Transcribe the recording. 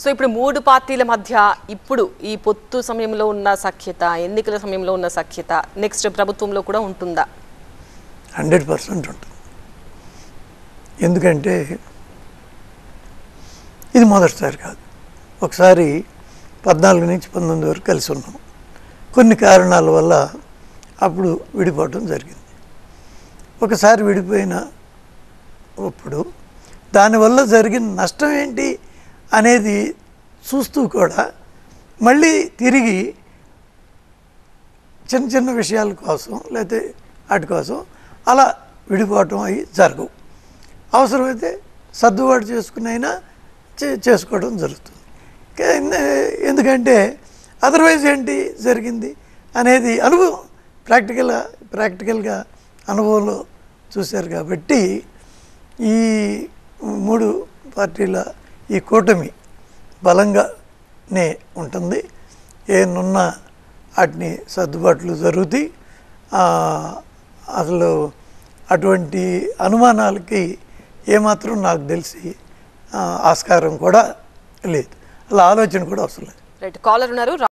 So ఇప్పుడు మూడు పార్టీల మధ్య ఇప్పుడు ఈ పొత్తు సమయంలో ఉన్న సఖ్యత, ఎన్నికల సమయంలో ఉన్న సఖ్యత నెక్స్ట్ ప్రభుత్వంలో కూడా ఉంటుందా? 100% ఉంటుంది. ఎందుకంటే ఇది మొదటిసారి కాదు. ఒకసారి 14 నుంచి 19 వరకు కలిసి ఉన్నాం. కొన్ని కారణాల వల్ల అప్పుడు విడిపోవటం జరిగింది. ఒకసారి విడిపోయినప్పుడు దానివల్ల జరిగిన నష్టం ఏంటి అనేది చూస్తూ కూడా మళ్ళీ తిరిగి చిన్న చిన్న విషయాల కోసం లేకపోతే వాటి కోసం అలా విడిపోవటం అవి జరగవు. అవసరమైతే సర్దుబాటు చేసుకునైనా చేసుకోవడం జరుగుతుంది. ఎందుకంటే అదర్వైజ్ ఏంటి జరిగింది అనేది అనుభవం ప్రాక్టికల్గా అనుభవంలో చూశారు. కాబట్టి ఈ 3 పార్టీల ఈ కూటమి బలంగానే ఉంటుంది. ఏనున్నా వాటిని సర్దుబాట్లు జరుగుతాయి. అసలు అటువంటి అనుమానాలకి ఏమాత్రం నాకు తెలిసి ఆస్కారం కూడా లేదు. అలా ఆలోచన కూడా అవసరం లేదు. రైట్, కాలర్ ఉన్నారు.